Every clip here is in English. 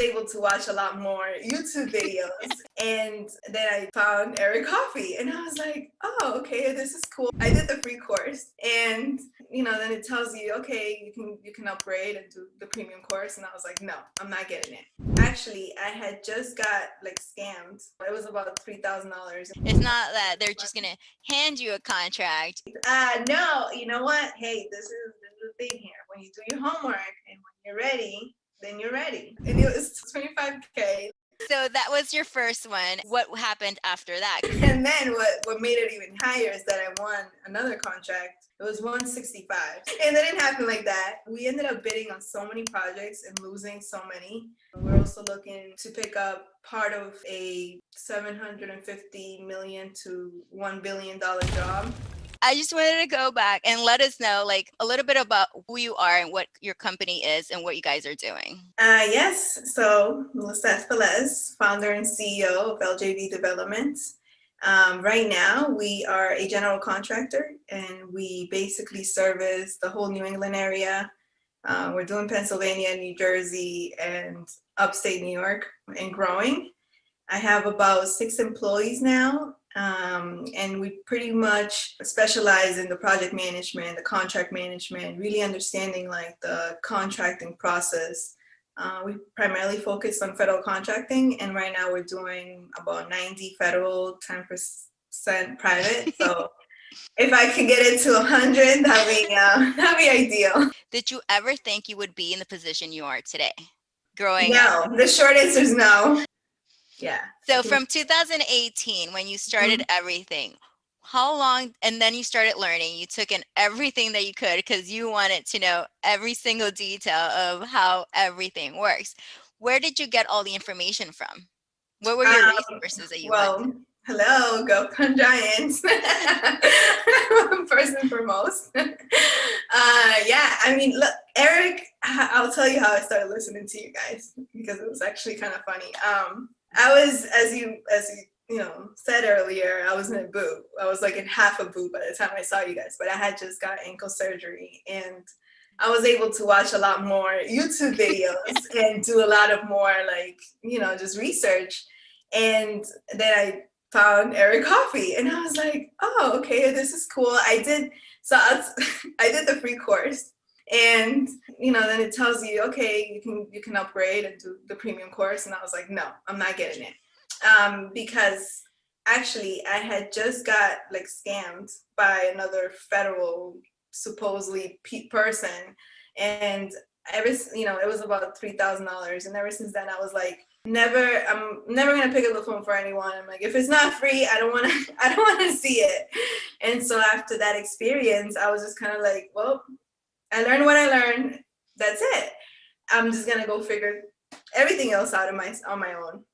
able to watch a lot more YouTube videos. And then I found Coffie, and I was like, oh, okay, this is cool. I did the free course, and then it tells you, okay, you can upgrade and do the premium course. And I was like, no, I'm not getting it. Actually, I had just got like scammed. It was about $3,000. It's not that they're just gonna hand you a contract. No, you know what? Hey, this is the thing here. When you do your homework and when you're ready, then you're ready. And it was 25K. So that was your first one. What happened after that? And then what made it even higher is that I won another contract. It was 165. And that didn't happen like that. We ended up bidding on so many projects and losing so many. We're also looking to pick up part of a $750 million to $1 billion job. I just wanted to go back and let us know like a little bit about who you are and what your company is and what you guys are doing. Yes, so Melissa Velez, founder and CEO of LJV Development. Right now, we are a general contractor, and we basically service the whole New England area. We're doing Pennsylvania, New Jersey, and upstate New York, and growing. I have about 6 employees now, and we pretty much specialize in the project management, the contract management, really understanding like the contracting process. We primarily focus on federal contracting, and right now we're doing about 90 federal, 10% private. So if I could get it to 100, that'd be ideal. Did you ever think you would be in the position you are today, growing up? No, the short answer is no. Yeah. So from 2018, when you started everything, how long, and then you started learning, you took in everything that you could because you wanted to know every single detail of how everything works. Where did you get all the information from? What were your resources that you went to? Hello, Govcon Giants. First and foremost. Yeah, I mean, look, Eric, I'll tell you how I started listening to you guys because it was actually kind of funny. I was, as you said earlier, I was in a boot. I was like in half a boot by the time I saw you guys, but I had just got ankle surgery, and I was able to watch a lot more YouTube videos and do a lot of more like, just research. And then I found Coffie, and I was like, oh, okay, this is cool. I did the free course, and then it tells you, okay, you can upgrade and do the premium course. And I was like, no, I'm not getting it, because actually I had just got like scammed by another federal supposedly person, and it was about $3,000. And ever since then I was like, I'm never gonna pick up the phone for anyone. I'm like, if it's not free, I don't want to see it. And so after that experience, I was just kind of like, well, I learned what I learned. That's it. I'm just gonna go figure everything else out on my own.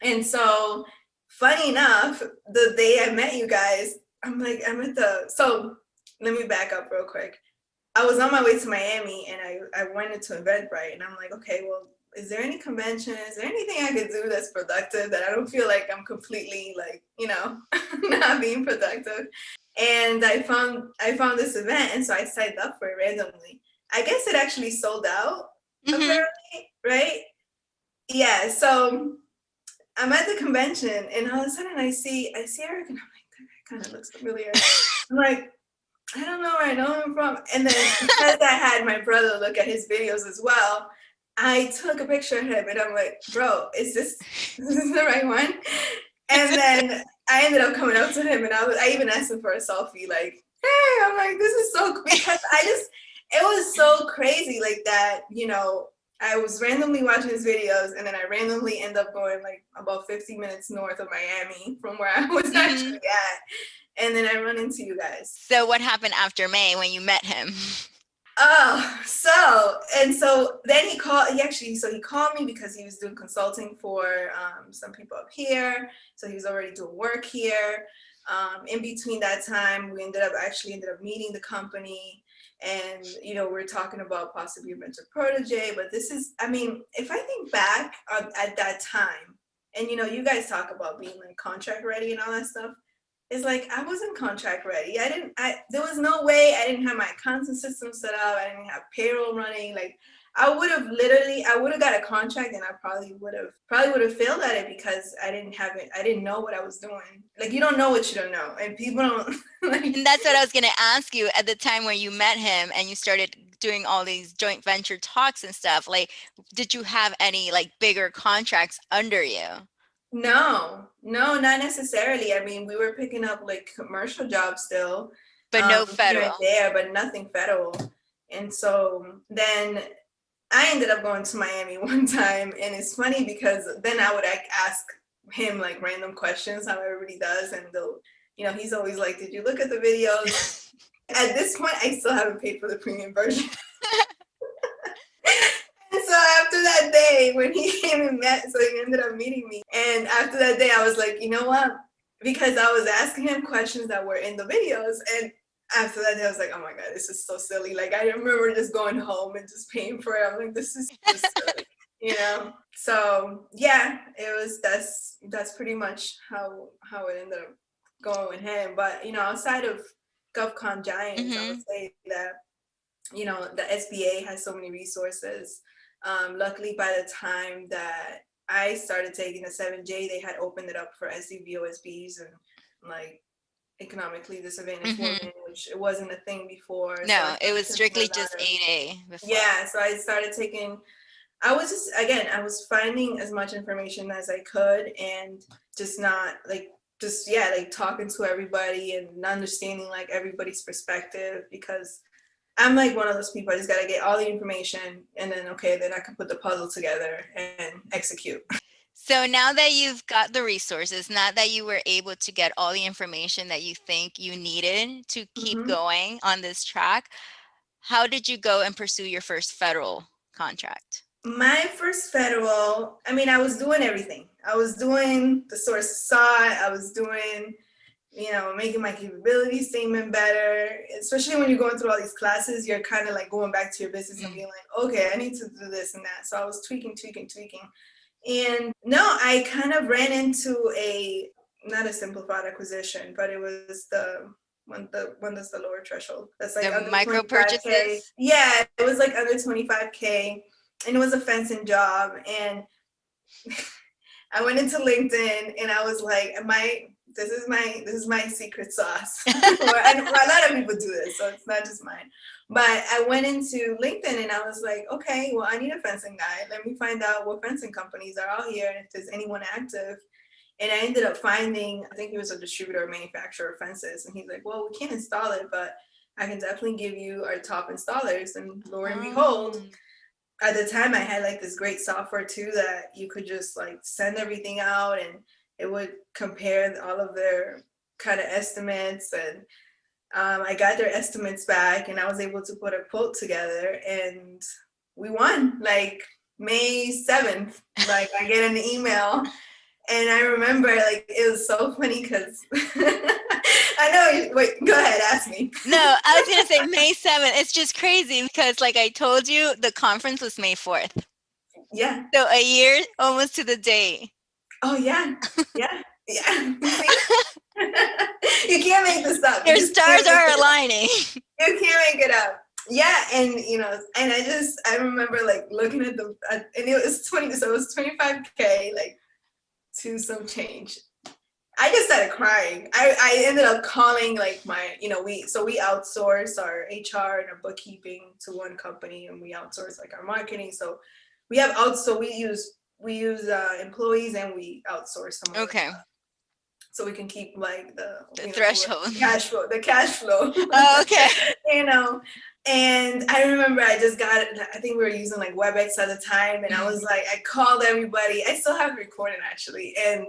And so, funny enough, the day I met you guys, so let me back up real quick. I was on my way to Miami, and I went into Eventbrite, and I'm like, okay, well, is there any convention? Is there anything I could do that's productive that I don't feel like I'm completely like, not being productive? And I found this event, and so I signed up for it randomly. I guess it actually sold out, apparently, right? Yeah, so I'm at the convention, and all of a sudden I see Eric, and I'm like, that kind of looks familiar. I'm like, I don't know where I know him from. And then because I had my brother look at his videos as well, I took a picture of him, and I'm like, bro, is this the right one? And then I ended up coming up to him, and I even asked him for a selfie, like, hey, I'm like, this is so cool. Because it was so crazy like that, I was randomly watching his videos, and then I randomly end up going like about 50 minutes north of Miami from where I was actually at. And then I run into you guys. So what happened after May when you met him? Oh, so then he called me because he was doing consulting for some people up here. So he was already doing work here. In between that time, we ended up meeting the company, and we're talking about possibly a mentor protege. But this is, I mean, if I think back at that time, and you guys talk about being like contract ready and all that stuff, it's like I wasn't contract ready. There was no way. I didn't have my accounting system set up. I didn't have payroll running. Like, I would have got a contract, and I probably would have failed at it because I didn't have it. I didn't know what I was doing. Like, you don't know what you don't know, and people don't like. And that's what I was going to ask you at the time where you met him and you started doing all these joint venture talks and stuff. Like, did you have any like bigger contracts under you? No, no, not necessarily. I mean, we were picking up like commercial jobs still, But no here and federal. there, but nothing federal. And so then I ended up going to Miami one time, and it's funny because then I would like ask him like random questions, how everybody does, and he's always like, "Did you look at the videos?" At this point, I still haven't paid for the premium version. And so after that day, when he came and met, so he ended up meeting me. And after that day, I was like, you know what? Because I was asking him questions that were in the videos. And after that day, I was like, oh my God, this is so silly. Like, I remember just going home and just paying for it. I'm like, this is just silly. So yeah, that's pretty much how it ended up going with him. But, outside of Govcon Giants, I would say that the SBA has so many resources. Luckily, by the time that I started taking the 7J, they had opened it up for SDVOSBs and like economically disadvantaged women, which it wasn't a thing before. No, it was strictly just 8A before. Yeah, so I started taking. I was finding as much information as I could, and just not like like talking to everybody and understanding like everybody's perspective, because I'm like one of those people. I just gotta get all the information, and then I can put the puzzle together and execute. So now that you've got the resources, now that you were able to get all the information that you think you needed to keep going on this track, how did you go and pursue your first federal contract? My first federal, I mean, I was doing everything. I was doing the source saw. I was doing, making my capability statement better. Especially when you're going through all these classes, you're kind of like going back to your business and being like, okay, I need to do this and that. So I was tweaking. And no, I kind of ran into not a simplified acquisition, but it was the one that's the lower threshold. That's like The under micro 25K. purchases? Yeah, it was like under 25K, and it was a fencing job. And I went into LinkedIn and I was like, this is my secret sauce. And a lot of people do this, so it's not just mine. But I went into LinkedIn and I was like, okay, well, I need a fencing guy. Let me find out what fencing companies are out here and if there's anyone active. And I ended up finding, I think he was a distributor or manufacturer of fences. And he's like, well, we can't install it, but I can definitely give you our top installers. And lo and behold, at the time I had like this great software too that you could just like send everything out and it would compare all of their kind of estimates. And I got their estimates back and I was able to put a quote together, and we won like May 7th. Like, I get an email, and I remember like it was so funny because I know. Wait, go ahead, ask me. No, I was going to say May 7th. It's just crazy because, like I told you, the conference was May 4th. Yeah. So a year almost to the day. Oh, yeah. Yeah. Yeah. You can't make this up. Your stars are aligning. You can't make it up. Yeah, and and I remember like looking at and it was 20, so it was 25K, like to some change. I just started crying. I ended up calling like we outsource our HR and our bookkeeping to one company, and we outsource like our marketing. So we use employees, and we outsource some of Okay. so we can keep like the threshold. The cash flow. Oh, okay. And I remember I think we were using like WebEx at the time, and I was like, I called everybody. I still have it recorded actually, and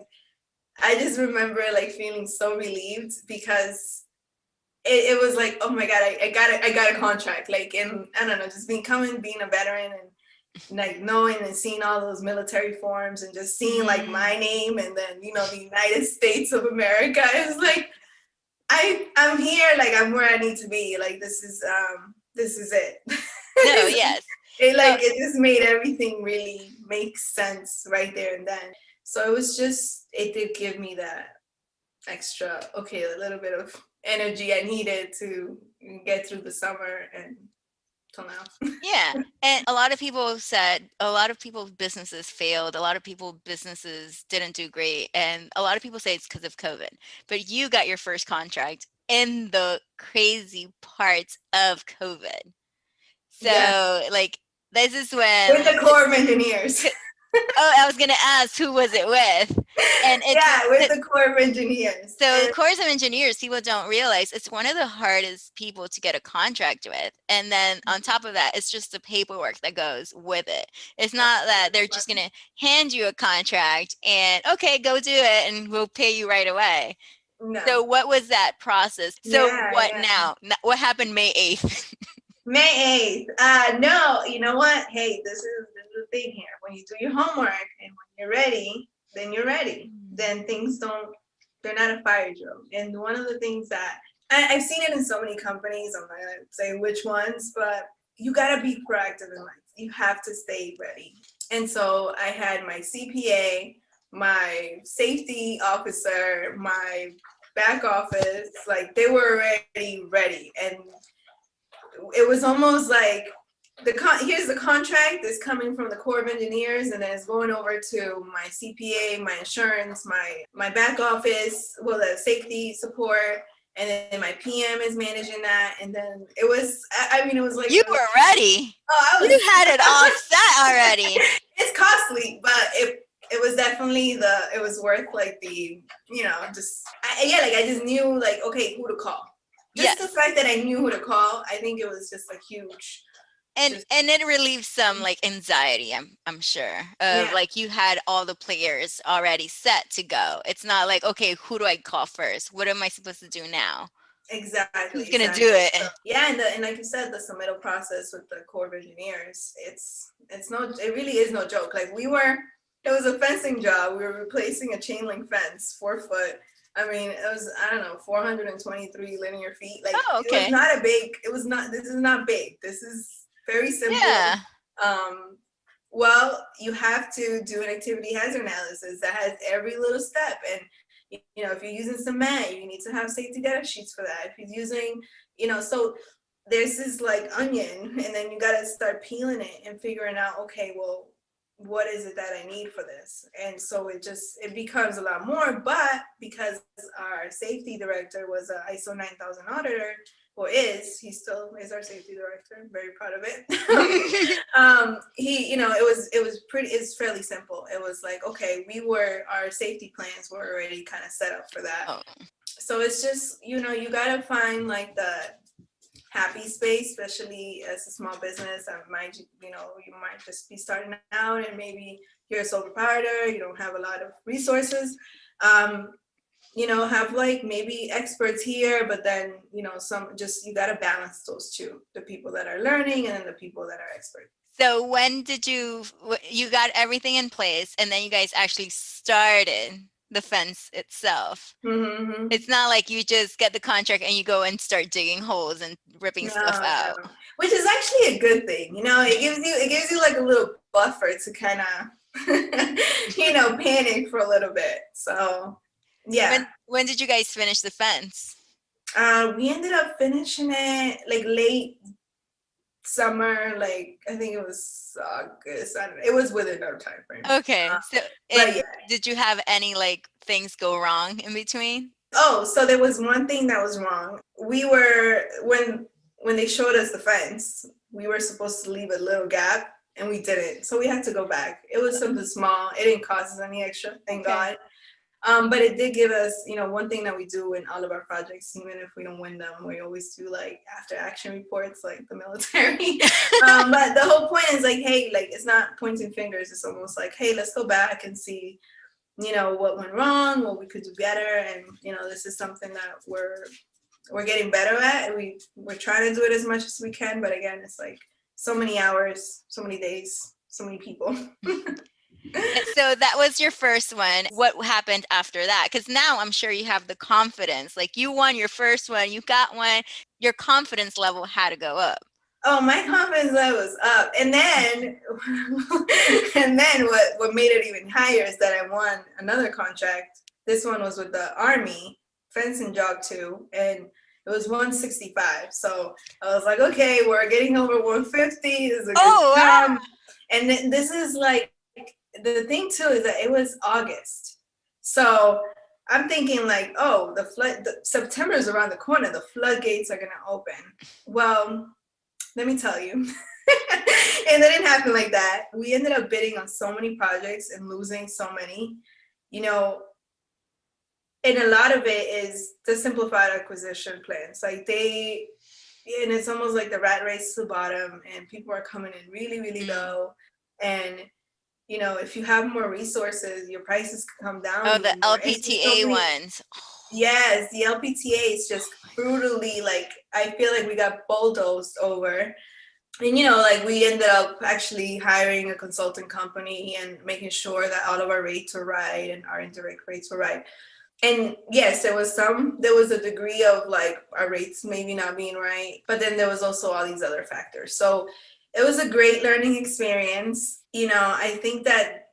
I just remember like feeling so relieved because it was like, oh my God, I got a contract. Like, and I don't know, just being a veteran and like knowing and seeing all those military forms and just seeing like my name and then the United States of America. It's like I'm here, like I'm where I need to be. Like this is it. No, yes. It just made everything really make sense right there and then. So it did give me that extra, a little bit of energy I needed to get through the summer and till now. Yeah. And a lot of people said a lot of people's businesses failed. A lot of people businesses didn't do great. And a lot of people say it's because of COVID. But you got your first contract in the crazy parts of COVID. Yes, So like this is when with the Corps of Engineers. oh, I was gonna ask who was it with? And Yeah, with the Corps of Engineers. so the And Corps of Engineers, people don't realize it's one of the hardest people to get a contract with. And then on top of that, it's just the paperwork that goes with it. It's not that they're just going to hand you a contract and, okay, go do it and we'll pay you right away. no. So what was that process? So Yeah, what yeah. now? What happened May 8th? May 8th. No, you know what? Hey, this is the thing here. When you do your homework and when you're ready, then you're ready. Then things don't, they're not a fire drill. And one of the things that I've seen it in so many companies, I'm not gonna say which ones, but you gotta be proactive in life. You have to stay ready. And so I had my CPA, my safety officer, my back office, like they were already ready. And it was almost like here's the contract is coming from the Corps of Engineers and then it's going over to my CPA, my insurance, my back office, well, the safety support, and then my PM is managing that. And then it was, I mean, it was like You were ready. I You was had it all set already. it's costly, but it was definitely it was worth like the, just like I just knew like, okay, who to call. Just the Yes. fact that I knew who to call, I think it was just a huge. And it relieves some like anxiety, I'm sure. Of Yeah, like you had all the players already set to go. It's not like, okay, who do I call first? What am I supposed to do now? exactly, Who's gonna do exactly. it? So, yeah, and like you said, the submittal process with the Corps of Engineers, it really is no joke. Like it was a fencing job. We were replacing a chain link fence, 4 foot. I mean, it was, I don't know, 423 linear feet. Like Oh, it was okay. not a big. It was not. This is not big. This is very simple. Yeah. Well, you have to do an activity hazard analysis that has every little step. And, if you're using cement, you need to have safety data sheets for that. If you're using, so there's this like onion, and then you got to start peeling it and figuring out, okay, well, what is it that I need for this? And so it becomes a lot more. But because our safety director was an ISO 9000 auditor, or he still is our safety director. I'm very proud of it. It's fairly simple. It was like, okay, our safety plans were already kind of set up for that. Oh. So it's just, you gotta find like the happy space, especially as a small business. You might just be starting out and maybe you're a sole proprietor, you don't have a lot of resources. Have like maybe experts here, but then, you got to balance those two, the people that are learning and then the people that are experts. So when did you got everything in place and then you guys actually started the fence itself? Mm-hmm. It's not like you just get the contract and you go and start digging holes and ripping stuff out. No. Which is actually a good thing. It gives you like a little buffer to kind of, panic for a little bit. So yeah. When did you guys finish the fence? We ended up finishing it like late summer, like I think it was August. I don't know. It was within our time frame. Okay. So yeah. did you have any like things go wrong in between? Oh, so there was one thing that was wrong. We were when they showed us the fence, we were supposed to leave a little gap and we didn't. So we had to go back. It was something small. It didn't cost us any extra, thank God. But it did give us, one thing that we do in all of our projects, even if we don't win them, we always do like after action reports, like the military. But the whole point is like, hey, like it's not pointing fingers. It's almost like, hey, let's go back and see, what went wrong, what we could do better. And, this is something that we're getting better at. And we're trying to do it as much as we can. But again, it's like so many hours, so many days, so many people. So that was your first one. What happened after that? Because now I'm sure you have the confidence. Like you won your first one, you got one. Your confidence level had to go up. Oh, my confidence level was up. And then what made it even higher is that I won another contract. This one was with the Army, fencing job too. And It was 165. So I was like, okay, we're getting over 150. This is a good Oh, wow. jump. And this is like, the thing too is that it was August. So I'm thinking like, oh, September is around the corner. The floodgates are gonna open. Well, let me tell you. And it didn't happen like that. We ended up bidding on so many projects and losing so many. You know, and a lot of it is the simplified acquisition plans. Like and it's almost like the rat race to the bottom, and people are coming in really, really Mm. low. And if you have more resources, your prices can come down Oh, the even more. It's just so LPTA many. ones. Yes, the LPTA is just brutally, like, I feel like we got bulldozed over. And like, we ended up actually hiring a consulting company and making sure that all of our rates were right and our indirect rates were right. And yes, there was a degree of like our rates maybe not being right, but then there was also all these other factors. So it was a great learning experience. I think that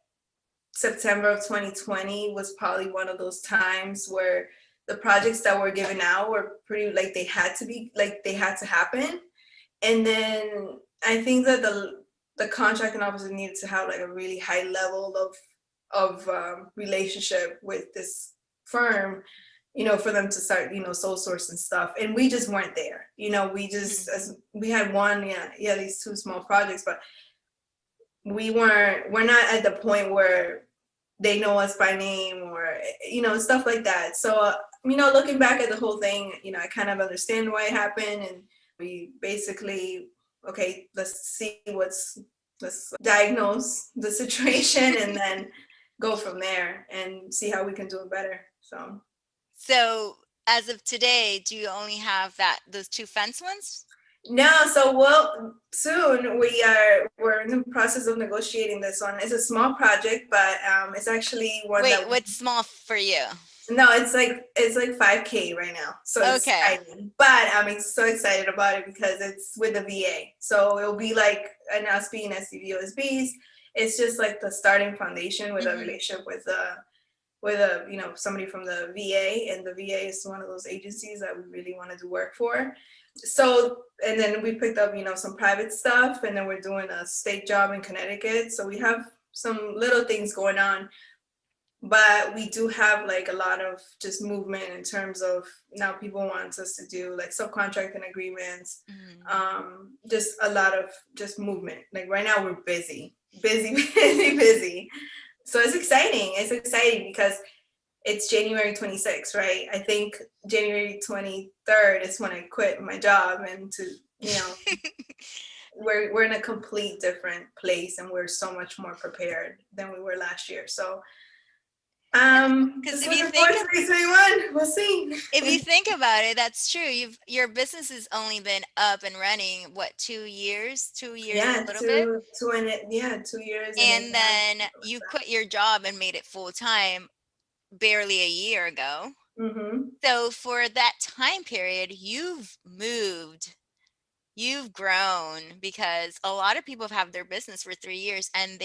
September of 2020 was probably one of those times where the projects that were given out were pretty, like, they had to be, like, they had to happen. And then I think that the contracting officer needed to have like a really high level of relationship with this firm, for them to start, sole source and stuff. And we just weren't there. We just, Mhm. as we had one, these two small projects, but we're not at the point where they know us by name, or stuff like that. So looking back at the whole thing, I kind of understand why it happened. And we basically, okay, let's diagnose the situation and then go from there and see how we can do it better. So So, as of today, do you only have those two fence ones? no, so soon we're in the process of negotiating this one. It's a small project, but it's actually one Wait, that what's small for you? no, it's like 5K right now, so it's Okay. tiny. But I'm so excited about it because it's with the VA, so it'll be like an SB and SDVOSBs. It's just like the starting foundation with a Hmm. relationship with somebody from the VA, and the VA is one of those agencies that we really want to do work for. So, and then we picked up some private stuff, and then we're doing a state job in Connecticut. So we have some little things going on, but we do have like a lot of just movement in terms of now people want us to do like subcontracting agreements, Mm. just a lot of just movement. Like right now we're busy, busy, busy, busy. So it's exciting because it's January 26th, right? I think January 23rd is when I quit my job, and you know, we're in a complete different place, and we're so much more prepared than we were last year. So Because just looking forward to 2021. We'll see. if you think about it, that's true. Your business has only been up and running, what, 2 years? 2 years and a Yeah, little bit? two and it, yeah, 2 years and And 8 months. then you quit your job and made it full time barely a year ago. Mm-hmm. So for that time period, you've grown, because a lot of people have their business for 3 years and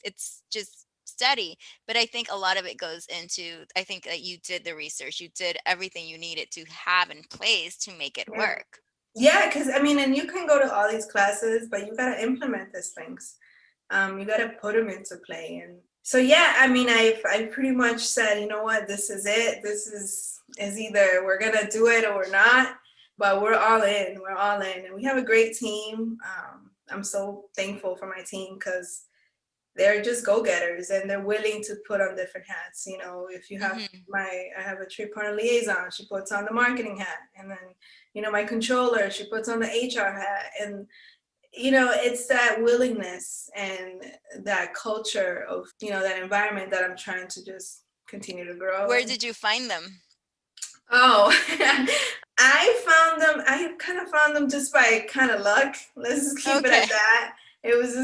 it's just steady. But I think a lot of it goes into, I think that you did the research, you did everything you needed to have in place to make it Yeah. work. Yeah, because I mean, and you can go to all these classes, but you gotta implement these things. You gotta put them into play. And so yeah, I mean, I pretty much said, you know what, this is it. This is either we're gonna do it or we're not. But we're all in. We're all in, and we have a great team. I'm so thankful for my team because they're just go-getters, and they're willing to put on different hats. If you have Hmm. I have a trade partner liaison, she puts on the marketing hat. And then my controller, she puts on the HR hat. And it's that willingness and that culture of that environment that I'm trying to just continue to grow. Where And did you find them? oh, I kind of found them just by kind of luck. Let's just keep it Okay. at that. It was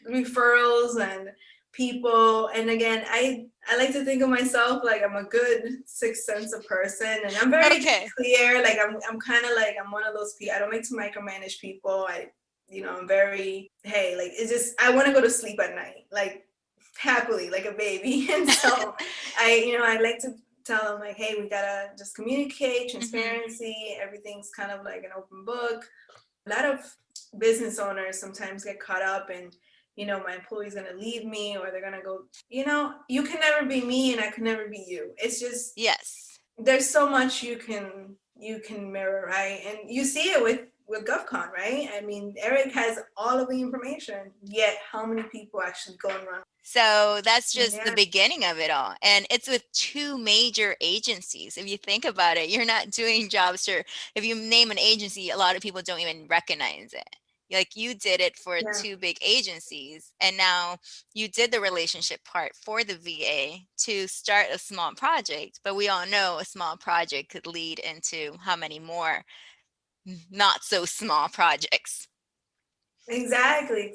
referrals and people. And again, I like to think of myself like I'm a good sixth sense of person, and I'm very Okay. clear. Like I'm kind of like, I'm one of those people. I don't like to micromanage people. I'm very, hey, like, it's just, I want to go to sleep at night, like happily, like a baby. And so I like to tell them like, hey, we gotta just communicate, Mm-hmm. transparency, everything's kind of like an open book. A lot of business owners sometimes get caught up in, my employee's gonna leave me or they're gonna go, you can never be me and I can never be you. It's just, Yes. there's so much you can mirror, right? And you see it with GovCon, right? I mean, Eric has all of the information, yet how many people actually go and run? So that's just the Yeah, beginning of it all. And it's with two major agencies. If you think about it, you're not doing jobs for, if you name an agency, a lot of people don't even recognize it. Like you did it for yeah, two big agencies, and now you did the relationship part for the VA to start a small project. But we all know a small project could lead into how many more not so small projects. exactly.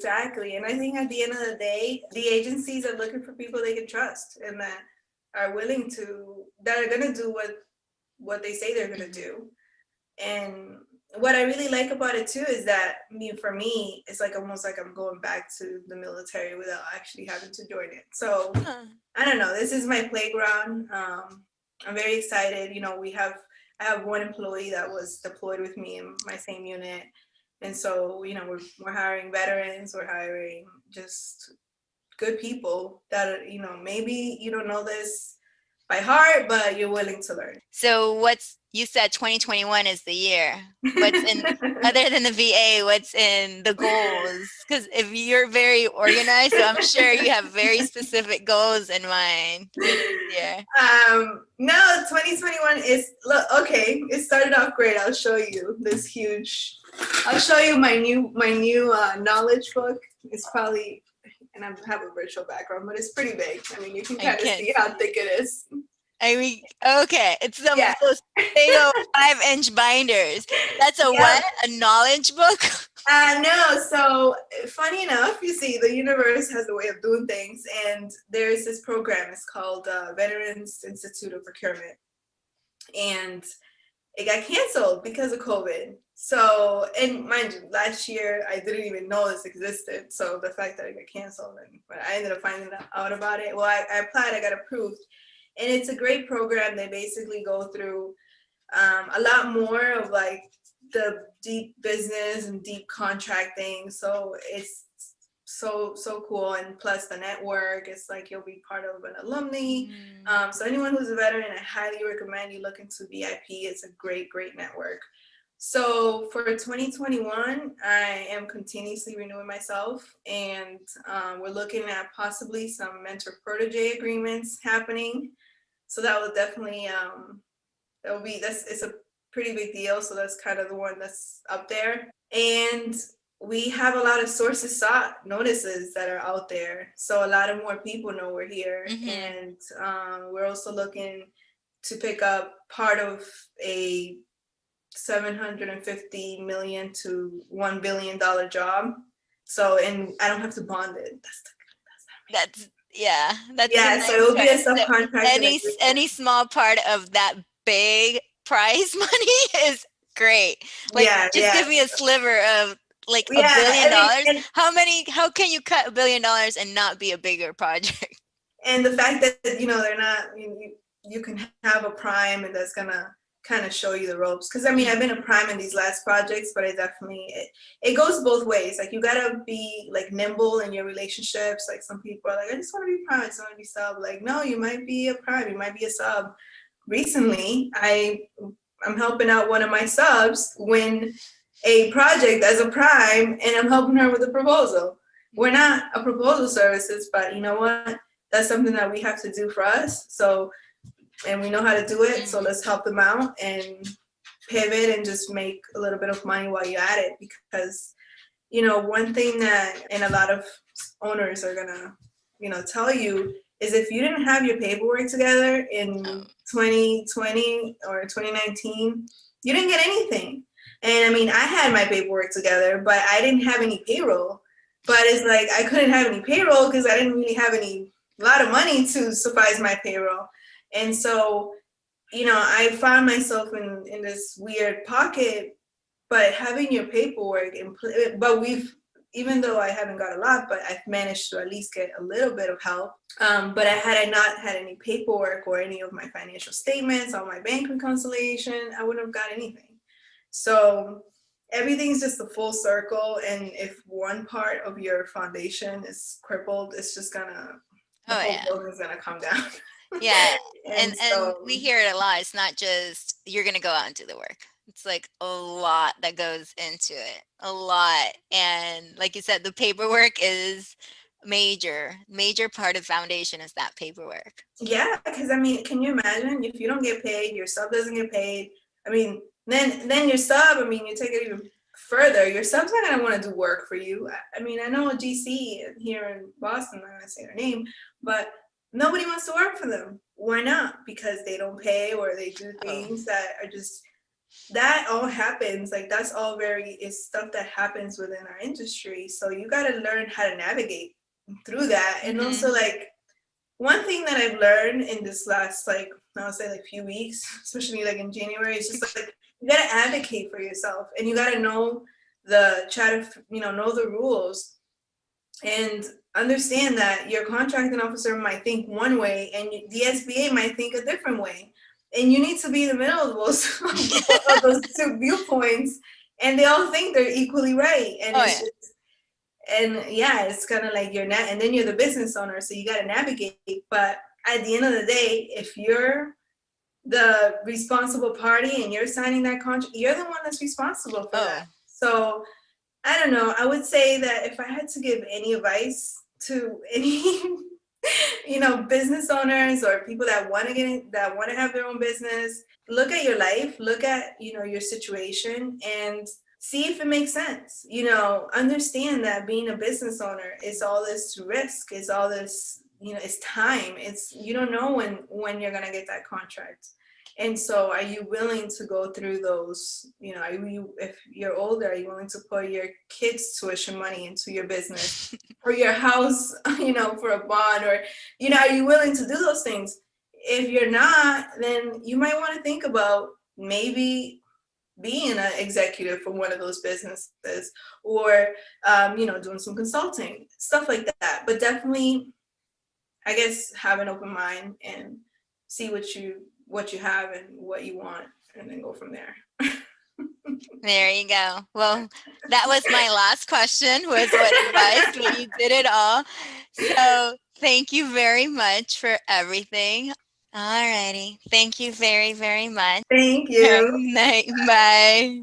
And I think at the end of the day, the agencies are looking for people they can trust and that are willing to, that are gonna do what they say they're gonna Mhm. do. And what I really like about it too is that, for me, it's like almost like I'm going back to the military without actually having to join it. So Huh. I don't know. This is my playground. I'm very excited. I have one employee that was deployed with me in my same unit, and so we're hiring veterans. We're hiring just good people that maybe you don't know this by heart, but you're willing to learn. So you said 2021 is the year. What's in, other than the VA, what's in the goals? Because if you're very organized, so I'm sure you have very specific goals in mind for this year. No, 2021 is, look, okay, it started off great. I'll show you my new knowledge book. It's probably, and I have a virtual background, but it's pretty big. I mean, you can I kind of can't see how see thick it. it is. I mean, okay, it's Yeah. those big old 5-inch binders. That's a what? Yep. A knowledge book? No, so funny enough, you see, the universe has a way of doing things, and there's this program. It's called Veterans Institute of Procurement, and it got canceled because of COVID. So, and mind you, last year I didn't even know this existed. So the fact that it got canceled, but I ended up finding out about it. Well, I applied, I got approved, and it's a great program. They basically go through a lot more of like the deep business and deep contracting. So it's so cool, and plus the network, it's like you'll be part of an alumni. Mm. So anyone who's a veteran, I highly recommend you look into VIP. It's a great network. So for 2021, I am continuously renewing myself, and we're looking at possibly some mentor protege agreements happening. So that will definitely it's a pretty big deal. So that's kind of the one that's up there. And we have a lot of sources sought notices that are out there. So a lot of more people know we're here. Mm-hmm. And we're also looking to pick up part of a 750 million to $1 billion job. So, and I don't have to bond it. That's, yeah, that's the Yeah, so it nice will be a part. So subcontracted any agreement. small part of that big prize money is great. Like Yeah, just yeah, give me a sliver of like a yeah. billion I mean, dollars. How can you cut $1 billion and not be a bigger project? and the fact that they're not, you can have a prime, and that's gonna kind of show you the ropes. Because I mean, I've been a prime in these last projects, but it goes both ways. Like you gotta be like nimble in your relationships. Like some people are like, I just want to be prime, I just want to be sub. Like, no, you might be a prime, you might be a sub. Recently, I'm helping out one of my subs win a project as a prime, and I'm helping her with a proposal. We're not a proposal services, but you know what? That's something that we have to do for us. So, and we know how to do it. So Mm-hmm. let's help them out and pivot and just make a little bit of money while you're at it. Because, one thing that, and a lot of owners are gonna, tell you is if you didn't have your paperwork together in 2020 or 2019, you didn't get anything. And I mean, I had my paperwork together, but I didn't have any payroll. But it's like I couldn't have any payroll because I didn't really have a lot of money to suffice my payroll. And so, I found myself in this weird pocket, but having your paperwork but we've even though I haven't got a lot, but I've managed to at least get a little bit of help. But had I not had any paperwork or any of my financial statements or my bank reconciliation, I wouldn't have got anything. So everything's just a full circle, and if one part of your foundation is crippled, it's just gonna, the Oh whole yeah. building's gonna come down. Yeah. And And so we hear it a lot. It's not just you're gonna go out and do the work. It's like a lot that goes into it. A lot. And like you said, the paperwork is major part of foundation is that paperwork. yeah, because I mean, can you imagine if you don't get paid, your sub doesn't get paid? I mean, then your sub, I mean, you take it even further, your sub's not gonna want to do work for you. I mean, I know a GC here in Boston, I'm not gonna say her name, but nobody wants to work for them. Why not? Because they don't pay, or they do Oh. things that are just, that all happens. Like, that's all is stuff that happens within our industry. So you got to learn how to navigate through that. And Mm-hmm. also, like, one thing that I've learned in this last, like, I'll say, like, few weeks, especially like in January, is just like, you gotta advocate for yourself, and you gotta know know the rules, and understand that your contracting officer might think one way, and the SBA might think a different way, and you need to be in the middle of those of those two viewpoints, and they all think they're equally right, and Oh it's yeah. just, and yeah, it's kind of like and then you're the business owner, so you got to navigate. But at the end of the day, if you're the responsible party and you're signing that contract, you're the one that's responsible for that. Oh. So I don't know. I would say that if I had to give any advice to any business owners or people that want to that want to have their own business, look at your life, look at your situation, and see if it makes sense. Understand that being a business owner is all this risk, is all this, it's time, it's, you don't know when you're going to get that contract. And so are you willing to go through those, are you, if you're older, are you willing to put your kids' tuition money into your business, or your house, for a bond, or, are you willing to do those things? If you're not, then you might want to think about maybe being an executive for one of those businesses, or, doing some consulting, stuff like that. But definitely, I guess, have an open mind and see what you have and what you want, and then go from there. There you go. Well, that was my last question, was what advice, but you did it all. So thank you very much for everything. All righty. Thank you very, very much. Thank you. Bye.